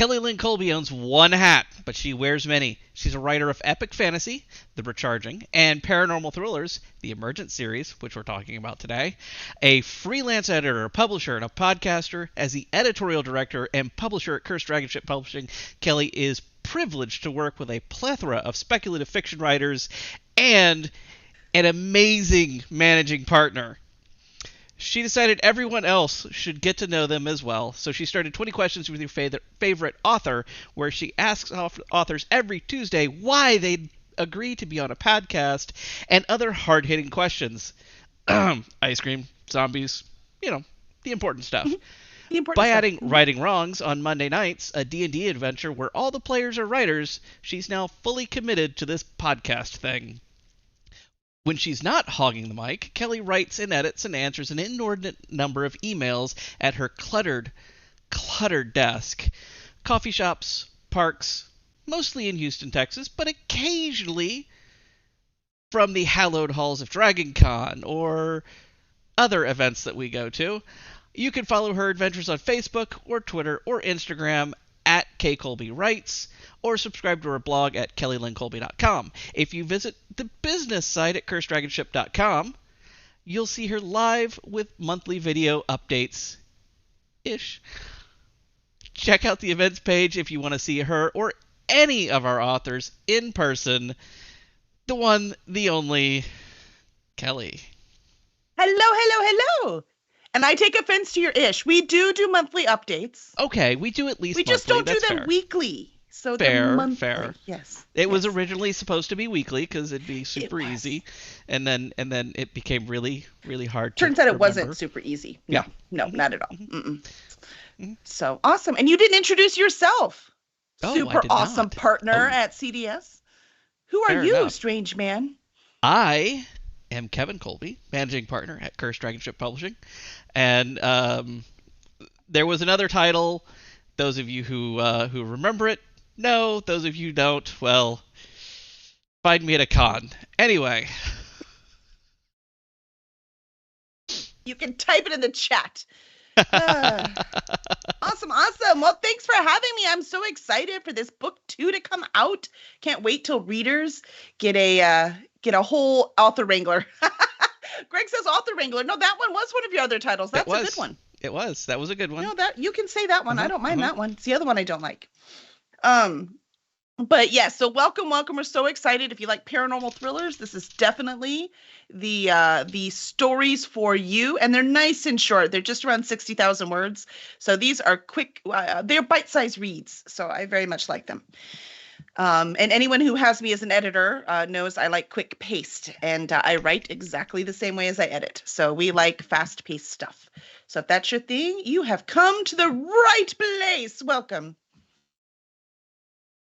Kelly Lynn Colby owns one hat, but she wears many. She's a writer of epic fantasy, The Recharging, and paranormal thrillers, The Emergent series, which we're talking about today. A freelance editor, publisher, and a podcaster. As the editorial director and publisher at Cursed Dragon Ship Publishing, Kelly is privileged to work with a plethora of speculative fiction writers and an amazing managing partner. She decided everyone else should get to know them as well, so she started 20 Questions with Your Favorite Author, where she asks authors every Tuesday why they agree to be on a podcast and other hard-hitting questions. Ice cream, zombies, the important stuff. By adding Righting Wrongs on Monday nights, a D&D adventure where all the players are writers, she's now fully committed to this podcast thing. When she's not hogging the mic, Kelly writes and edits and answers an inordinate number of emails at her cluttered desk. Coffee shops, parks, mostly in Houston, Texas, but occasionally from the hallowed halls of Dragon Con or other events that we go to. You can follow her adventures on Facebook or Twitter or Instagram at kcolbywrites, or subscribe to her blog at kellylynncolby.com. If you visit the business site at curseddragonship.com, you'll see her live with monthly video updates-ish. Check out the events page if you want to see her or any of our authors in person. The one, the only, Kelly. Hello. And I take offense to your ish. We do monthly updates. Okay, we do at least we monthly. Just don't do That's them fair. Weekly. So they're monthly. Fair. Yes. It was originally supposed to be weekly because it'd be super easy, and then it became really, really hard. Turns out it wasn't super easy. No, not at all. So awesome. And you didn't introduce yourself. Super awesome partner at CDS. Who are you, strange man? I am Kevin Colby, managing partner at Cursed Dragon Ship Publishing. And there was another title. Those of you who remember it, know. Those of you who don't, well, find me at a con. Anyway. You can type it in the chat. Awesome. Well, thanks for having me. I'm so excited for this book 2 to come out. Can't wait till readers get a whole author wrangler. Greg says author wrangler. No, that one was one of your other titles. That's a good one. It was. That was a good one. No, that you can say that one. I don't mind that one. It's the other one I don't like. But yeah, so welcome. We're so excited. If you like paranormal thrillers, this is definitely the stories for you, and they're nice and short. They're just around 60,000 words. So these are quick. They're bite-sized reads. So I very much like them. And anyone who has me as an editor knows I like quick paced, and I write exactly the same way as I edit. So we like fast-paced stuff. So if that's your thing, you have come to the right place. Welcome.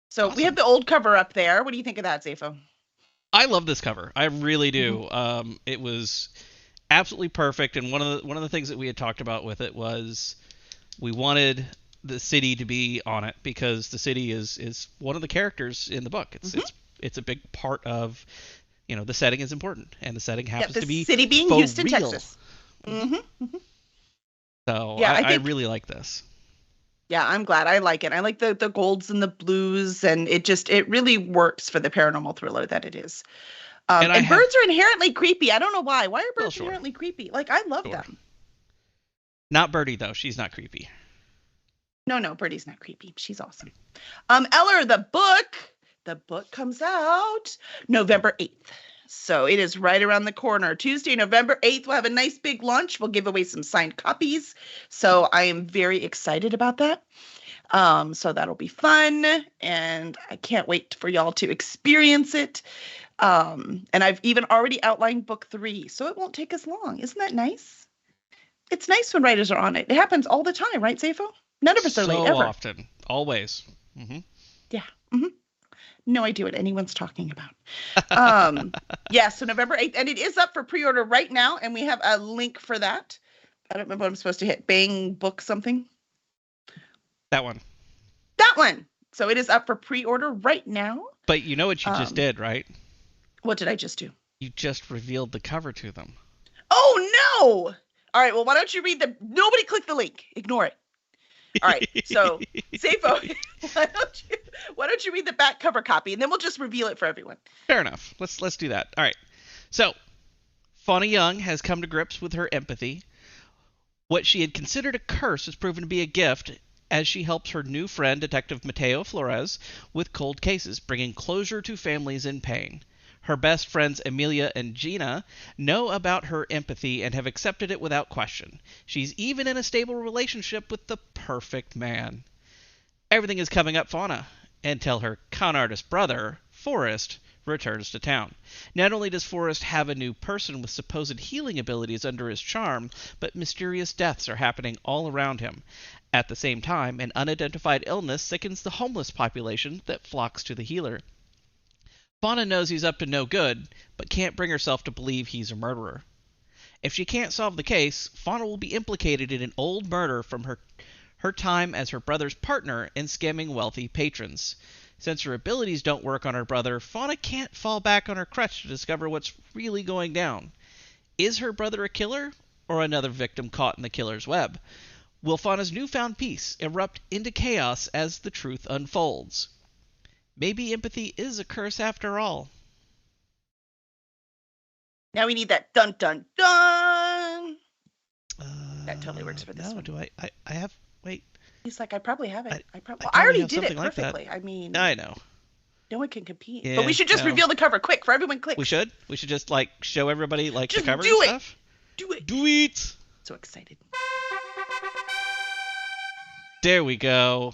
So awesome. We have the old cover up there. What do you think of that, Zafo? I love this cover. I really do. It was absolutely perfect. And one of the things that we had talked about with it was we wanted the city to be on it because the city is one of the characters in the book. It's a big part of, the setting is important, and the setting happens to be the city being Houston, real. Texas. So yeah, I really like this. Yeah, I'm glad. I like it. I like the golds and the blues, and it really works for the paranormal thriller that it is. And birds are inherently creepy. I don't know why. Why are birds inherently creepy? Like, I love them. Not Birdie, though. She's not creepy. No, Birdie's not creepy. She's awesome. Eller, the book comes out November 8th. So it is right around the corner. Tuesday, November 8th, we'll have a nice big lunch. We'll give away some signed copies. So I am very excited about that. So that'll be fun. And I can't wait for y'all to experience it. And I've even already outlined book 3. So it won't take us long. Isn't that nice? It's nice when writers are on it. It happens all the time, right, Zafo? None of us are late, ever. So often. Always. Yeah. No idea what anyone's talking about. Yeah, so November 8th, and it is up for pre-order right now, and we have a link for that. I don't remember what I'm supposed to hit. Bang book something. That one. So it is up for pre-order right now. But you know what you just did, right? What did I just do? You just revealed the cover to them. Oh, no! All right, well, why don't you read nobody click the link. Ignore it. All right. So, Safo, why don't you read the back cover copy, and then we'll just reveal it for everyone. Fair enough. Let's do that. All right. So, Fauna Young has come to grips with her empathy. What she had considered a curse has proven to be a gift as she helps her new friend, Detective Mateo Flores, with cold cases, bringing closure to families in pain. Her best friends Amelia and Gina know about her empathy and have accepted it without question. She's even in a stable relationship with the perfect man. Everything is coming up Fauna until her con artist brother, Forrest, returns to town. Not only does Forrest have a new person with supposed healing abilities under his charm, but mysterious deaths are happening all around him. At the same time, an unidentified illness sickens the homeless population that flocks to the healer. Fauna knows he's up to no good, but can't bring herself to believe he's a murderer. If she can't solve the case, Fauna will be implicated in an old murder from her time as her brother's partner in scamming wealthy patrons. Since her abilities don't work on her brother, Fauna can't fall back on her crutch to discover what's really going down. Is her brother a killer, or another victim caught in the killer's web? Will Fauna's newfound peace erupt into chaos as the truth unfolds? Maybe empathy is a curse after all. Now we need that dun dun dun. That totally works for this no, one. do I have... Wait. He's like, I probably have it. I I already have did it something like that. perfectly. I mean, I know. no one can compete. Yeah, but we should just no. reveal the cover quick for everyone. Click. We should just like show everybody like Just the cover do and it. stuff. Do it. Do it. So excited. There we go.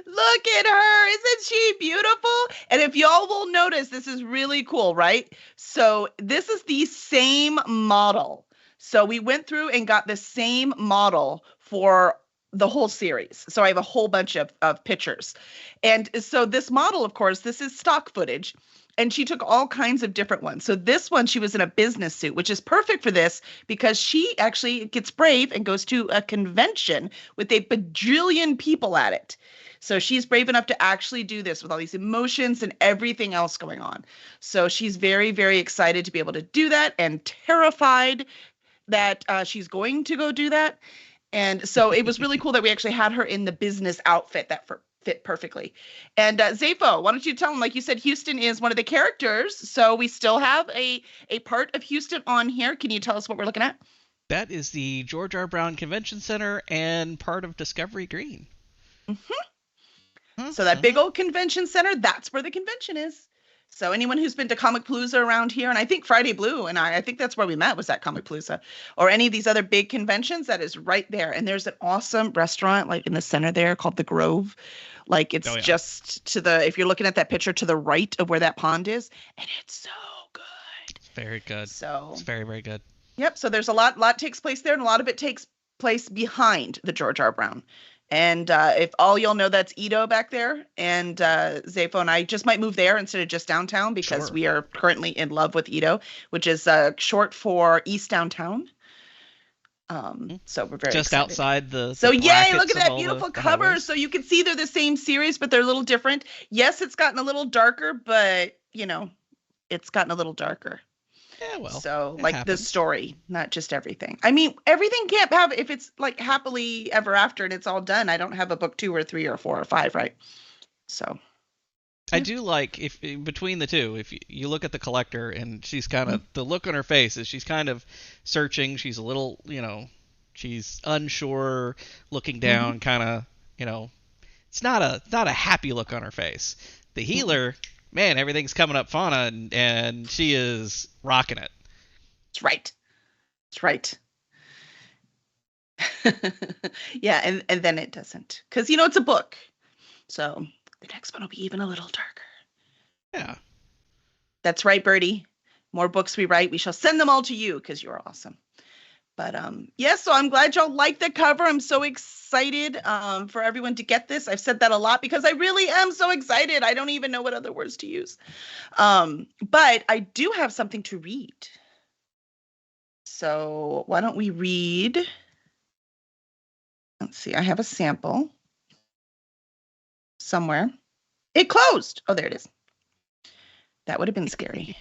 Look at her. Isn't she beautiful? And if y'all will notice, this is really cool, right? So this is the same model. So we went through and got the same model for the whole series. So I have a whole bunch of pictures. And so this model, of course, this is stock footage. And she took all kinds of different ones. So this one, she was in a business suit, which is perfect for this because she actually gets brave and goes to a convention with a bajillion people at it. So she's brave enough to actually do this with all these emotions and everything else going on. So she's very, very excited to be able to do that and terrified that she's going to go do that. And so it was really cool that we actually had her in the business outfit that fit perfectly. And Zafo, why don't you tell them, like you said, Houston is one of the characters. So we still have a part of Houston on here. Can you tell us what we're looking at? That is the George R. Brown Convention Center and part of Discovery Green. So that big old convention center, that's where the convention is. So anyone who's been to Comic Palooza around here, and I think Friday Blue, and I think that's where we met, was at Comic Palooza, or any of these other big conventions, that is right there. And there's an awesome restaurant like in the center there called The Grove. Like it's just to the, if you're looking at that picture to the right of where that pond is, and it's so good. Very good. So it's very, very good. Yep. So there's a lot takes place there, and a lot of it takes place behind the George R. Brown. And if all y'all know, that's Edo back there. And Zafo and I just might move there instead of just downtown because we are currently in love with Edo, which is short for East Downtown. So we're very just excited. Outside the So yay, look at that of beautiful the cover. highways. So you can see they're the same series, but they're a little different. Yes, it's gotten a little darker, but you know, it's gotten a little darker. Yeah, well, so like happens. the story, not just everything. I mean, everything can't have, if it's like happily ever after and it's all done, I don't have a book 2 or 3 or 4 or 5, right? So I do like, if between the two, if you look at the collector and she's kind of, the look on her face is she's kind of searching, she's a little, you know, she's unsure, looking down, kind of, you know, it's not a happy look on her face. The healer, man, everything's coming up Fauna, and she is rocking it. That's right. That's right. Yeah, and then it doesn't. Because, you know, it's a book. So the next one will be even a little darker. Yeah. That's right, Birdie. More books we write, we shall send them all to you because you're awesome. But yeah, so I'm glad y'all like the cover. I'm so excited for everyone to get this. I've said that a lot because I really am so excited. I don't even know what other words to use. But I do have something to read. So why don't we read? Let's see. I have a sample somewhere. It closed. Oh, there it is. That would have been scary.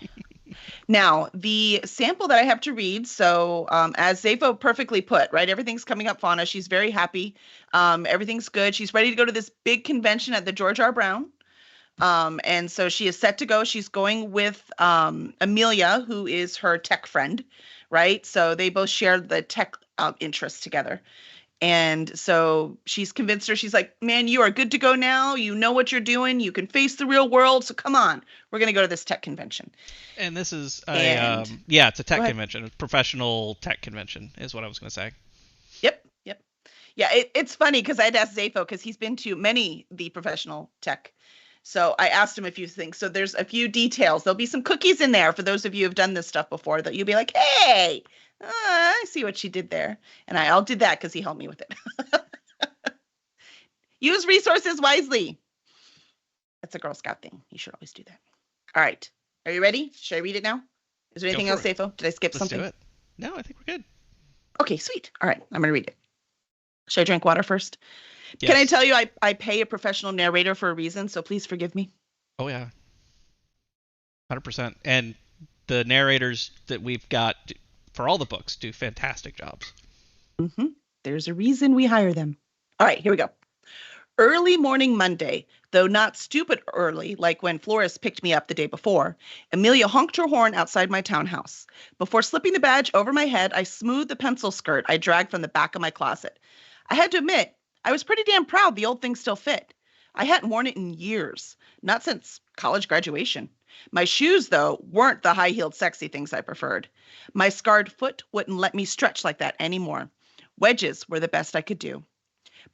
Now, the sample that I have to read, so as Zafo perfectly put, right? Everything's coming up, Fauna. She's very happy. Everything's good. She's ready to go to this big convention at the George R. Brown. And so she is set to go. She's going with Amelia, who is her tech friend, right? So they both share the tech interest together. And so she's convinced her, she's like, man, you are good to go now. You know what you're doing. You can face the real world. So come on, we're going to go to this tech convention. And this is it's a tech convention, a professional tech convention is what I was going to say. Yep. Yeah, it's funny because I'd asked Zafo because he's been to many the professional tech. So I asked him a few things. So there's a few details. There'll be some cookies in there for those of you who've done this stuff before that you'll be like, hey, I see what she did there. And I'll do that because he helped me with it. Use resources wisely. That's a Girl Scout thing. You should always do that. All right. Are you ready? Should I read it now? Is there anything else, Safo? Did I skip something? Let's do it. No, I think we're good. Okay, sweet. All right. I'm going to read it. Should I drink water first? Yes. Can I tell you I pay a professional narrator for a reason, so please forgive me? Oh, yeah. 100%. And the narrators that we've got for all the books do fantastic jobs. Mm-hmm. There's a reason we hire them. All right, here we go. Early morning Monday, though not stupid early, like when Flores picked me up the day before, Amelia honked her horn outside my townhouse. Before slipping the badge over my head, I smoothed the pencil skirt I dragged from the back of my closet. I had to admit, I was pretty damn proud the old thing still fit. I hadn't worn it in years, not since college graduation. My shoes, though, weren't the high-heeled sexy things I preferred. My scarred foot wouldn't let me stretch like that anymore. Wedges were the best I could do.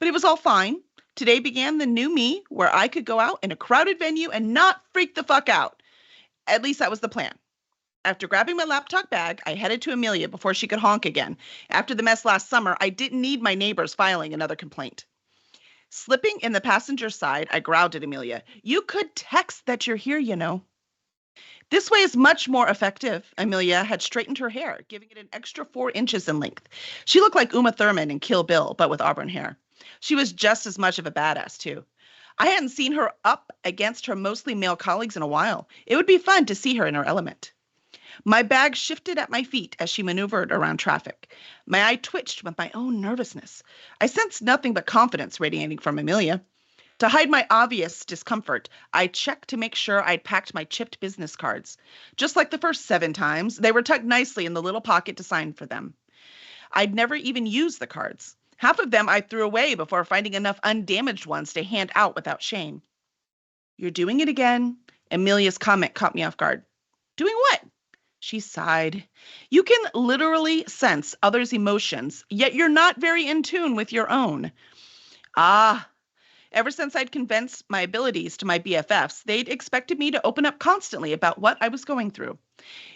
But it was all fine. Today began the new me, where I could go out in a crowded venue and not freak the fuck out. At least that was the plan. After grabbing my laptop bag, I headed to Amelia before she could honk again. After the mess last summer, I didn't need my neighbors filing another complaint. Slipping in the passenger side, I growled at Amelia. You could text that you're here, you know. This way is much more effective. Amelia had straightened her hair, giving it an extra 4 inches in length. She looked like Uma Thurman in Kill Bill, but with auburn hair. She was just as much of a badass, too. I hadn't seen her up against her mostly male colleagues in a while. It would be fun to see her in her element. My bag shifted at my feet as she maneuvered around traffic. My eye twitched with my own nervousness. I sensed nothing but confidence radiating from Amelia. To hide my obvious discomfort, I checked to make sure I'd packed my chipped business cards. Just like the first 7 times, they were tucked nicely in the little pocket to sign for them. I'd never even used the cards. Half of them I threw away before finding enough undamaged ones to hand out without shame. You're doing it again. Amelia's comment caught me off guard. Doing what? She sighed. You can literally sense others' emotions, yet you're not very in tune with your own. Ah, ever since I'd confessed my abilities to my BFFs, they'd expected me to open up constantly about what I was going through.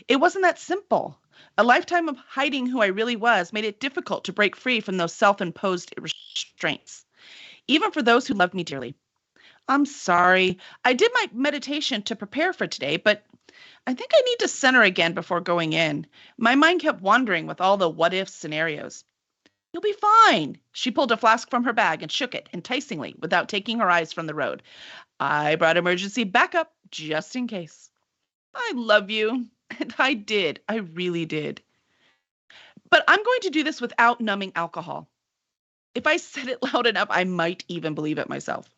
It wasn't that simple. A lifetime of hiding who I really was made it difficult to break free from those self-imposed restraints, even for those who loved me dearly. I'm sorry. I did my meditation to prepare for today, but I think I need to center again before going in. My mind kept wandering with all the what-if scenarios. You'll be fine. She pulled a flask from her bag and shook it enticingly without taking her eyes from the road. I brought emergency backup just in case. I love you. And I did. I really did. But I'm going to do this without numbing alcohol. If I said it loud enough, I might even believe it myself.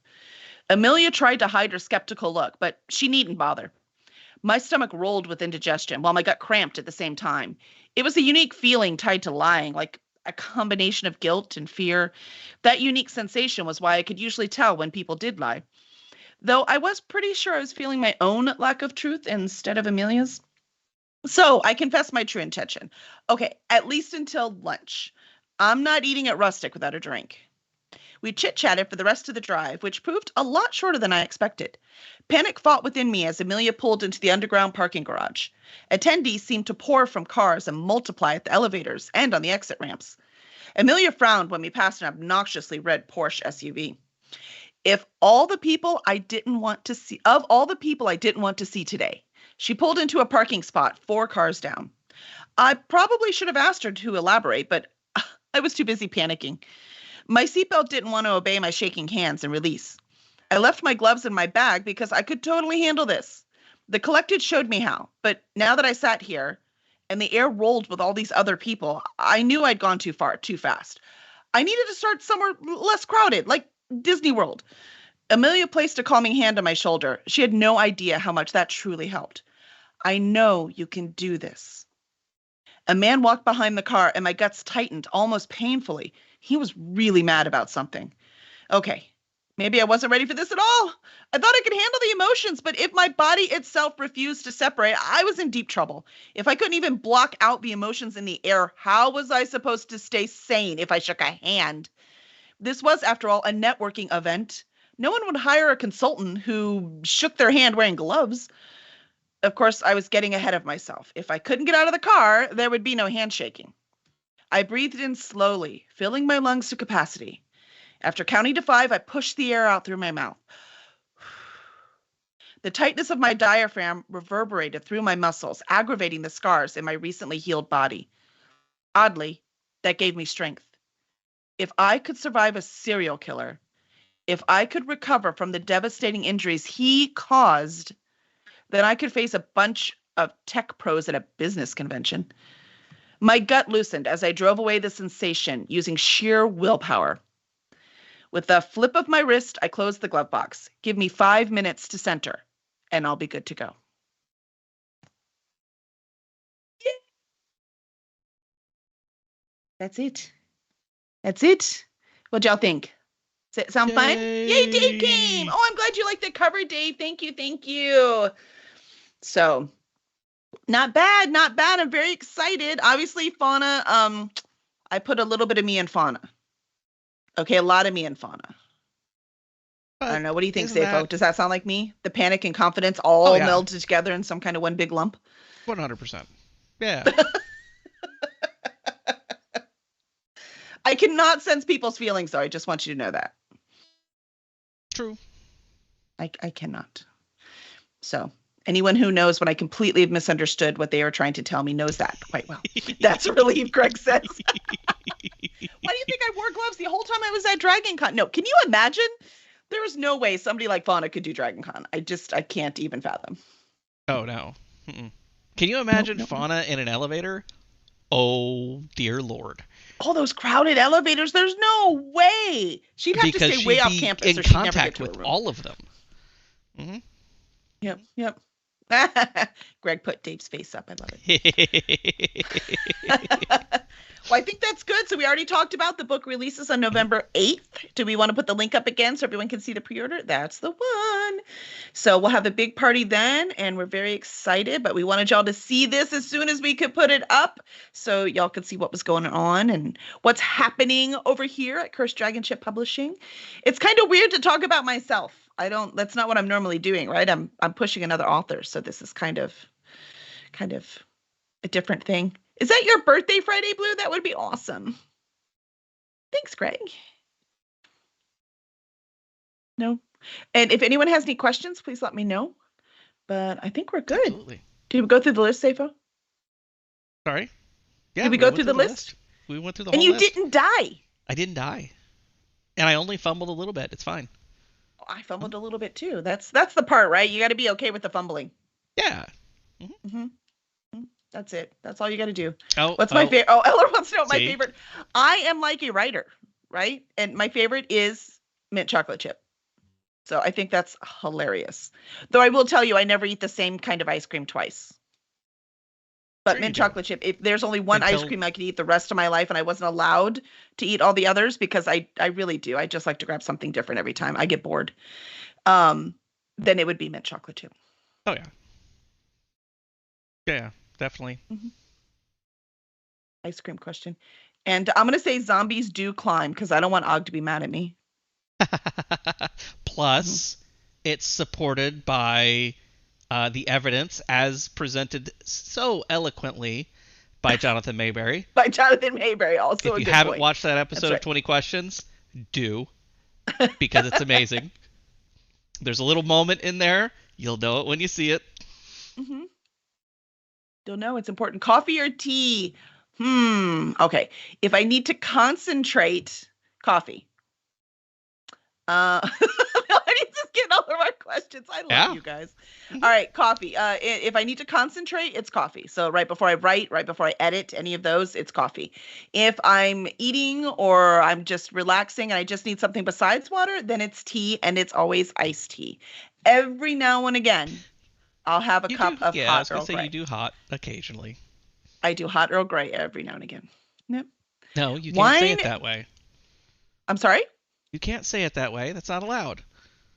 Amelia tried to hide her skeptical look, but she needn't bother. My stomach rolled with indigestion while my gut cramped at the same time. It was a unique feeling tied to lying, like a combination of guilt and fear. That unique sensation was why I could usually tell when people did lie. Though I was pretty sure I was feeling my own lack of truth instead of Amelia's. So I confessed my true intention. Okay, at least until lunch. I'm not eating at Rustic without a drink. We chit-chatted for the rest of the drive, which proved a lot shorter than I expected. Panic fought within me as Amelia pulled into the underground parking garage. Attendees seemed to pour from cars and multiply at the elevators and on the exit ramps. Amelia frowned when we passed an obnoxiously red Porsche SUV. Of all the people I didn't want to see today, she pulled into a parking spot 4 cars down. I probably should have asked her to elaborate, but I was too busy panicking. My seatbelt didn't want to obey my shaking hands and release. I left my gloves in my bag because I could totally handle this. The collected showed me how, but now that I sat here and the air rolled with all these other people, I knew I'd gone too far, too fast. I needed to start somewhere less crowded, like Disney World. Amelia placed a calming hand on my shoulder. She had no idea how much that truly helped. I know you can do this. A man walked behind the car and my guts tightened almost painfully. He was really mad about something. Okay, maybe I wasn't ready for this at all. I thought I could handle the emotions, but if my body itself refused to separate, I was in deep trouble. If I couldn't even block out the emotions in the air, how was I supposed to stay sane if I shook a hand? This was, after all, a networking event. No one would hire a consultant who shook their hand wearing gloves. Of course, I was getting ahead of myself. If I couldn't get out of the car, there would be no handshaking. I breathed in slowly, filling my lungs to capacity. After counting to 5, I pushed the air out through my mouth. The tightness of my diaphragm reverberated through my muscles, aggravating the scars in my recently healed body. Oddly, that gave me strength. If I could survive a serial killer, if I could recover from the devastating injuries he caused, then I could face a bunch of tech pros at a business convention. My gut loosened as I drove away the sensation using sheer willpower. With a flip of my wrist, I closed the glove box. Give me 5 minutes to center, and I'll be good to go. Yeah. That's it. That's it. What y'all think? Does it sound fun? Yay, Dave came! Oh, I'm glad you liked the cover, Dave. Thank you, thank you. So, not bad, not bad. I'm very excited. Obviously, Fauna, I put a little bit of me in Fauna. Okay, a lot of me in Fauna. But I don't know. What do you think, isn't Safo? that- Does that sound like me? The panic and confidence all melded together in some kind of one big lump? 100%. Yeah. I cannot sense people's feelings, though. I just want you to know that. True. I cannot. So, anyone who knows when I completely misunderstood what they were trying to tell me knows that quite well. That's a relief, Greg says. Why do you think I wore gloves the whole time I was at Dragon Con? No, can you imagine? There was no way somebody like Fauna could do Dragon Con. I can't even fathom. Oh, no. Mm-mm. Can you imagine Fauna in an elevator? Oh, dear Lord. All those crowded elevators, there's no way. She'd have to stay way off campus in or she'd never get contact to her with room. all of them. Mm-hmm. Yep. Greg put Dave's face up. I love it. Well, I think that's good. So we already talked about the book releases on November 8th. Do we want to put the link up again so everyone can see the pre-order? That's the one. So we'll have a big party then, and we're very excited, but we wanted y'all to see this as soon as we could put it up so y'all could see what was going on and what's happening over here at Cursed Dragon Ship Publishing. It's kind of weird to talk about myself. That's not what I'm normally doing, right? I'm pushing another author, so this is kind of a different thing. Is that your birthday, Friday Blue? That would be awesome. Thanks, Greg. No. And if anyone has any questions, please let me know. But I think we're good. Absolutely. Did we go through the list, Safo? Sorry? Yeah, Did we go through the list? We went through the whole list. And you didn't die. I didn't die. And I only fumbled a little bit. It's fine. I fumbled a little bit too. That's the part, right? You got to be okay with the fumbling. Yeah. Mm-hmm. That's it. That's all you got to do. What's my favorite? Oh, Eller wants to know my favorite. I am like a writer, right? And my favorite is mint chocolate chip. So I think that's hilarious. Though I will tell you, I never eat the same kind of ice cream twice. But mint chocolate chip, if there's only one ice cream I could eat the rest of my life and I wasn't allowed to eat all the others because I really do. I just like to grab something different every time. I get bored. Then it would be mint chocolate chip. Oh, yeah. Yeah, definitely. Mm-hmm. Ice cream question. And I'm going to say zombies do climb because I don't want Og to be mad at me. Plus, it's supported by the evidence as presented so eloquently by Jonathan Mayberry. By Jonathan Mayberry, also If you haven't watched that episode of 20 Questions, do, because it's amazing. There's a little moment in there. You'll know it when you see it. Mm-hmm. You'll know it's important. Coffee or tea? Okay. If I need to concentrate, coffee. I need to get all of our questions. I love Yeah. you guys. All right, coffee. If I need to concentrate, it's coffee. So right before I write, right before I edit, any of those, it's coffee. If I'm eating or I'm just relaxing and I just need something besides water, then it's tea, and it's always iced tea. Every now and again, I'll have a You cup do. of Yeah, I hot was gonna Earl say you Grey. do hot occasionally. I do hot Earl Grey every now and again. Yep. No, you can't say Wine. it that way. I'm sorry. You can't say it that way. That's not allowed.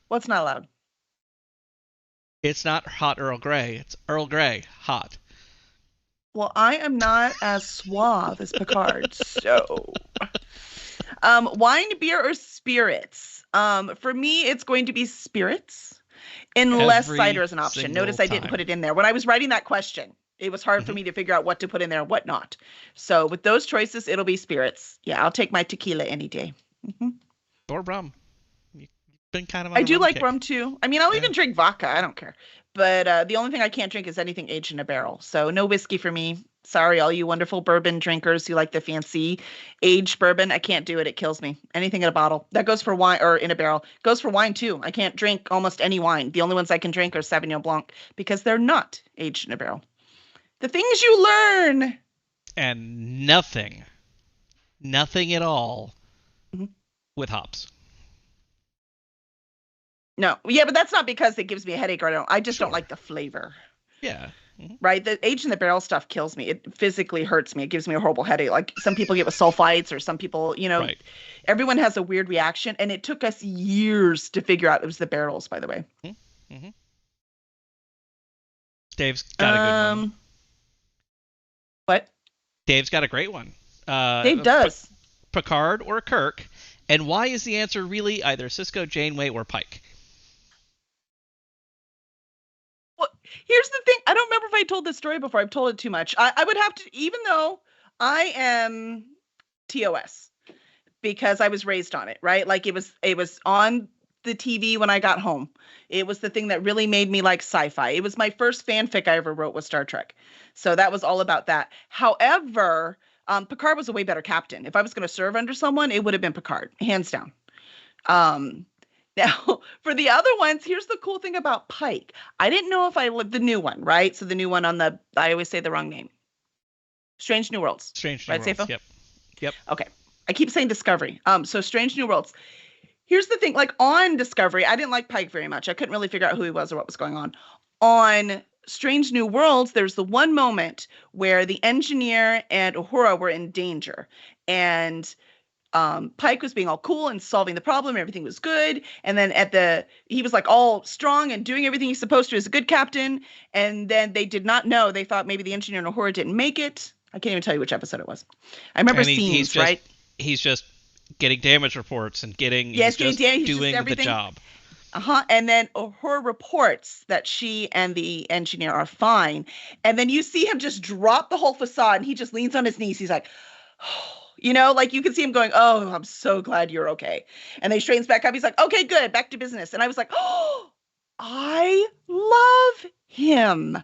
What's not allowed? It's not hot Earl Grey. It's Earl Grey hot. Well, I am not as suave as Picard, so. Wine, beer, or spirits? For me, it's going to be spirits, unless cider Every is an option. single Notice I didn't time. put it in there. When I was writing that question, it was hard for me to figure out what to put in there and what not. So with those choices, it'll be spirits. Yeah, I'll take my tequila any day. Hmm. Or rum. You've been kind of on I a do rum like kick. rum too. I mean, I'll Yeah. even drink vodka. I don't care. But the only thing I can't drink is anything aged in a barrel. So no whiskey for me. Sorry, all you wonderful bourbon drinkers who like the fancy aged bourbon. I can't do it. It kills me. Anything in a bottle. That goes for wine, or in a barrel. Goes for wine too. I can't drink almost any wine. The only ones I can drink are Sauvignon Blanc because they're not aged in a barrel. The things you learn. And nothing at all Mhm. with hops. No. Yeah, but that's not because it gives me a headache or I just don't Sure. like the flavor. Yeah. Right? The aged in the barrel stuff kills me. It physically hurts me. It gives me a horrible headache. Like some people get with sulfites, or some people, Right. everyone has a weird reaction. And it took us years to figure out it was the barrels, by the way. Mm-hmm. Dave's got a good one. What? Dave's got a great one. Dave does. Picard or Kirk? And why is the answer really either Sisko, Janeway, or Pike? Well, here's the thing. I don't remember if I told this story before. I've told it too much. I would have to, even though I am TOS, because I was raised on it, right? Like it was on the TV when I got home. It was the thing that really made me like sci-fi. It was my first fanfic I ever wrote was Star Trek. So that was all about that. However, Picard was a way better captain. If I was going to serve under someone, it would have been Picard, hands down. Now, for the other ones, here's the cool thing about Pike. I didn't know if I lived the new one, right? So the new one I always say the wrong name. Strange New Worlds. Strange New Right, Worlds. Safo? Yep. Okay. I keep saying Discovery. So Strange New Worlds. Here's the thing. Like on Discovery, I didn't like Pike very much. I couldn't really figure out who he was or what was going on. On Strange New Worlds, there's the one moment where the engineer and Uhura were in danger. And Pike was being all cool and solving the problem. Everything was good. And then he was like all strong and doing everything he's supposed to as a good captain. And then they did not know. They thought maybe the engineer and Uhura didn't make it. I can't even tell you which episode it was. I remember And scenes, right? He's just getting damage reports and Yes, he's just he's just doing the everything. job. And then Uhura reports that she and the engineer are fine. And then you see him just drop the whole facade and he just leans on his knees. He's like, like you can see him going, oh, I'm so glad you're okay. And then he straightens back up. He's like, okay, good. Back to business. And I was like, oh, I love him.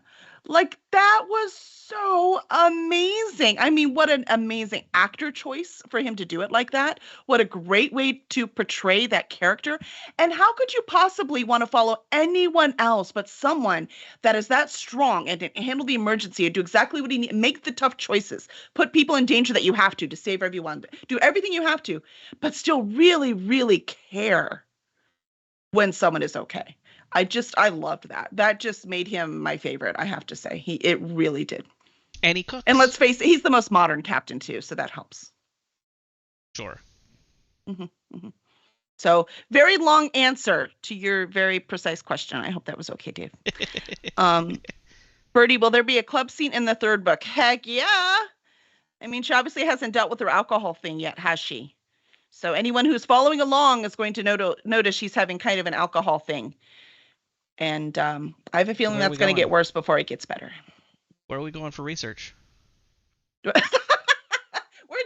Like that was so amazing. I mean, what an amazing actor choice for him to do it like that. What a great way to portray that character. And how could you possibly want to follow anyone else but someone that is that strong and can handle the emergency and do exactly what he needs, make the tough choices, put people in danger that you have to save everyone, do everything you have to, but still really, really care when someone is okay. I loved that. That just made him my favorite, I have to say. It really did. And he cooks. And let's face it, he's the most modern captain too, so that helps. Sure. Mm-hmm. So, very long answer to your very precise question. I hope that was okay, Dave. Birdie, will there be a club scene in the third book? Heck yeah. I mean, she obviously hasn't dealt with her alcohol thing yet, has she? So anyone who's following along is going to notice she's having kind of an alcohol thing. And I have a feeling that's going to get worse before it gets better. Where are we going for research? We're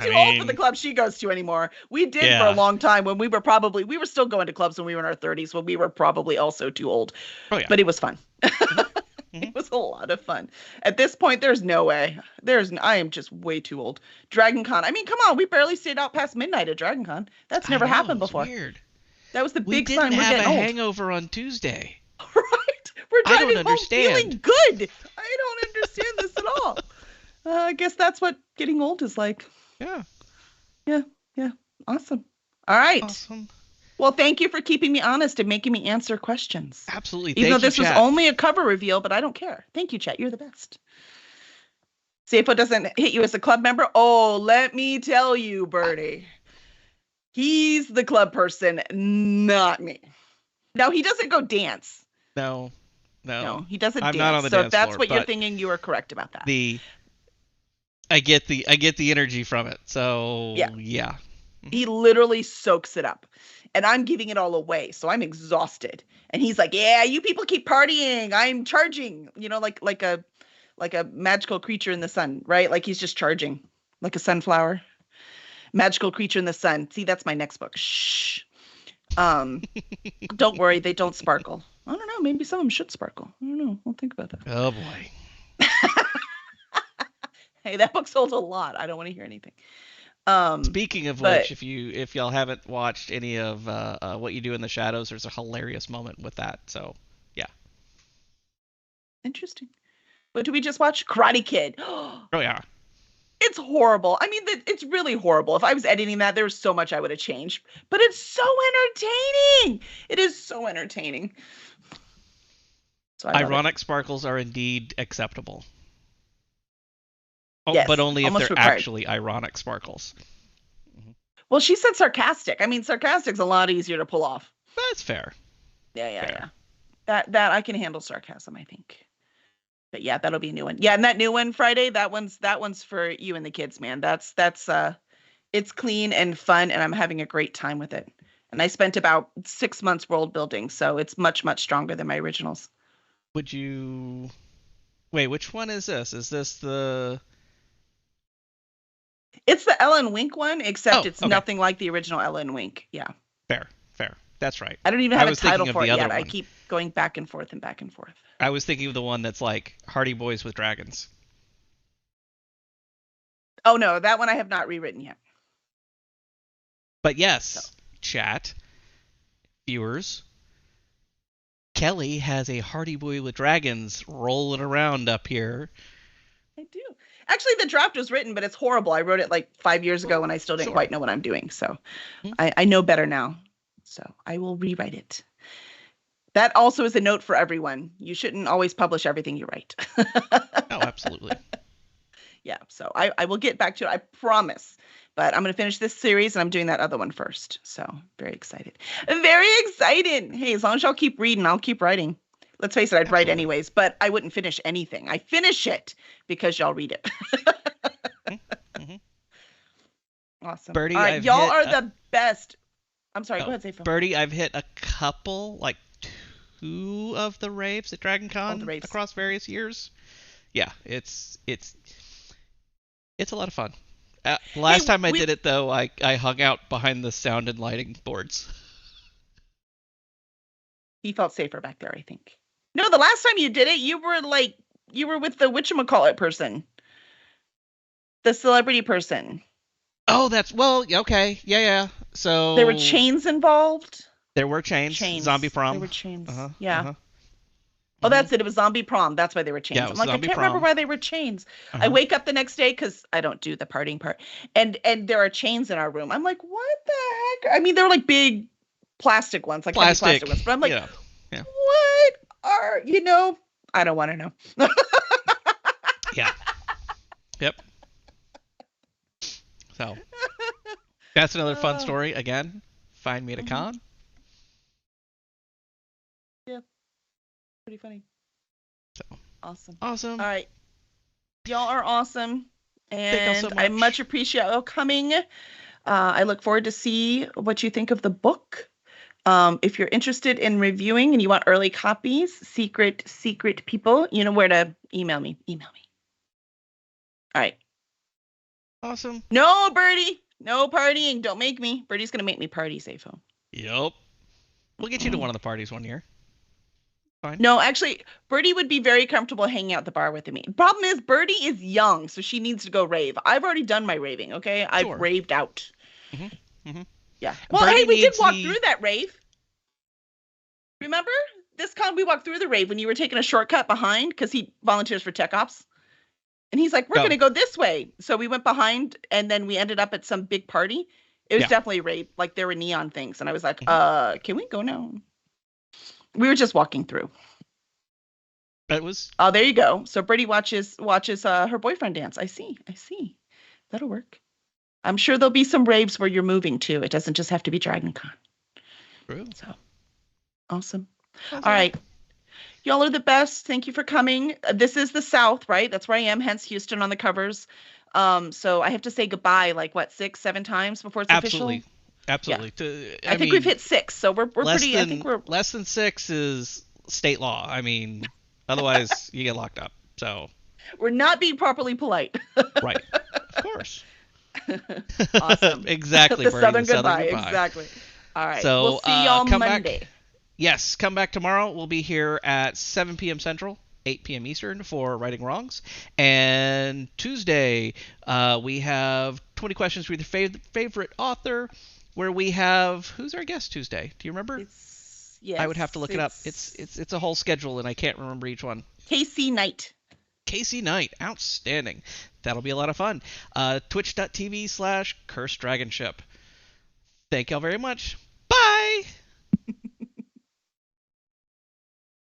too old for the club she goes to anymore. We did for a long time when we were still going to clubs when we were in our 30s, when we were probably also too old. Oh, yeah. But it was fun. Mm-hmm. It was a lot of fun. At this point, there's no way. I am just way too old. Dragon Con. I mean, come on. We barely stayed out past midnight at Dragon Con. That's never happened before. Weird. That was the big sign we're getting old. We didn't have a hangover on Tuesday. I don't driving home understand. feeling good. I don't understand this at all. I guess that's what getting old is like. Yeah. Yeah. Yeah. Awesome. All right. Awesome. Well, thank you for keeping me honest and making me answer questions. Absolutely. Even though Thank you, this was chat. only a cover reveal, but I don't care. Thank you, chat. You're the best. See if it doesn't hit you as a club member. Oh, let me tell you, Bertie. He's the club person, not me. No, he doesn't go dance. No, he doesn't I'm dance. not on the so dance if that's floor, what you're but thinking, you are correct about that. I get the energy from it. So yeah. He literally soaks it up. And I'm giving it all away. So I'm exhausted. And he's like, yeah, you people keep partying. I'm charging. You know, like a magical creature in the sun, right? Like he's just charging. Like a sunflower. Magical creature in the sun. See, that's my next book. Shh. Don't worry, they don't sparkle. I don't know. Maybe some of them should sparkle. I don't know. I'll think about that. Oh boy. Hey, that book sold a lot. I don't want to hear anything. Speaking of which, if y'all haven't watched any of What You Do in the Shadows, there's a hilarious moment with that. So yeah. Interesting. What did we just watch? Karate Kid. Oh yeah. It's horrible. I mean, it's really horrible. If I was editing that, there was so much I would have changed. But it's so entertaining. It is so entertaining. So Ironic sparkles are indeed acceptable. Oh, yes, but only if they're required. Actually ironic sparkles. Well, she said sarcastic. I mean, sarcastic's a lot easier to pull off. That's fair. Yeah. That I can handle sarcasm, I think. But yeah, that'll be a new one. Yeah, and that new one Friday, that one's for you and the kids, man. That's it's clean and fun, and I'm having a great time with it. And I spent about 6 months world building, so it's much, much stronger than my originals. Would you wait? Which one is this? Is this the? It's the Ellen Wink one, except it's okay. nothing like the original Ellen Wink. Yeah. Fair. That's right. I don't even have a title for it yet. I keep going back and forth and back and forth. I was thinking of the one that's like Hardy Boys with Dragons. Oh no, that one I have not rewritten yet. But yes, chat, viewers, Kelly has a Hardy Boy with Dragons rolling around up here. I do. Actually, the draft was written, but it's horrible. I wrote it like 5 years ago and I still didn't quite know what I'm doing. So I know better now. So I will rewrite it. That also is a note for everyone. You shouldn't always publish everything you write. Oh, absolutely. Yeah, so I will get back to it, I promise. But I'm going to finish this series, and I'm doing that other one first. So very excited. Very excited. Hey, as long as y'all keep reading, I'll keep writing. Let's face it, I'd write anyways, but I wouldn't finish anything. I finish it because y'all read it. Awesome. Bertie, all right, y'all are the best. I'm sorry, go ahead, say Bertie, I've hit a couple, like 2 of the raves at Dragon Con across various years. Yeah, it's a lot of fun. Last time I did it, though, I hung out behind the sound and lighting boards. He felt safer back there, I think. No, the last time you did it, you were with the whatchamacallit person. The celebrity person. Oh, okay. Yeah. So there were chains involved? There were chains. Zombie prom. There were chains. Yeah. Oh, that's it. It was zombie prom. That's why they were chains. Yeah, I'm like, I can't remember why they were chains. I wake up the next day because I don't do the partying part. And there are chains in our room. I'm like, what the heck? I mean, they're like big plastic ones, like plastic ones. But I'm like, what are, I don't want to know. Yeah. Yep. So that's another fun story. Again, find me at a con. Yeah. Pretty funny. So awesome. All right. Y'all are awesome. And thank you so much. I much appreciate y'all coming. I look forward to see what you think of the book. If you're interested in reviewing and you want early copies, secret people, you know where to email me. All right. Awesome. No, Bertie. No partying. Don't make me. Bertie's going to make me party, Safo. Yep. We'll get you to one of the parties one year. Fine. No, actually, Bertie would be very comfortable hanging out at the bar with me. Problem is, Bertie is young, so she needs to go rave. I've already done my raving, okay? I've raved out. Yeah. Well, Bertie, hey, we did walk through that rave. Remember this con we walked through the rave when you were taking a shortcut behind because he volunteers for tech ops. And he's like, we're Go. going to go this way. So we went behind and then we ended up at some big party. It was Yeah. definitely a rave. Like there were neon things. And I was like, can we go now? We were just walking through. It was. Oh, there you go. So Brittany watches her boyfriend dance. I see. That'll work. I'm sure there'll be some raves where you're moving to. It doesn't just have to be Dragon Con. True. So awesome. All right. Y'all are the best. Thank you for coming. This is the South, right? That's where I am, hence Houston on the covers. So I have to say goodbye like what, 6, 7 times before it's Absolutely. official? Absolutely. Yeah. I think we've hit 6, so we're pretty. I think we're less than 6 is state law. I mean, otherwise you get locked up. So we're not being properly polite. right. Of course. Awesome. Exactly. The Southern goodbye. Exactly. All right. So we'll see y'all Monday. Back. Yes, come back tomorrow. We'll be here at 7 p.m. Central, 8 p.m. Eastern for Righting Wrongs. And Tuesday, we have 20 questions for your favorite author, where we have, who's our guest Tuesday? Do you remember? Yes, I would have to look it up. It's a whole schedule, and I can't remember each one. Casey Knight. Casey Knight. Outstanding. That'll be a lot of fun. Twitch.tv/CursedDragonship. Thank y'all very much.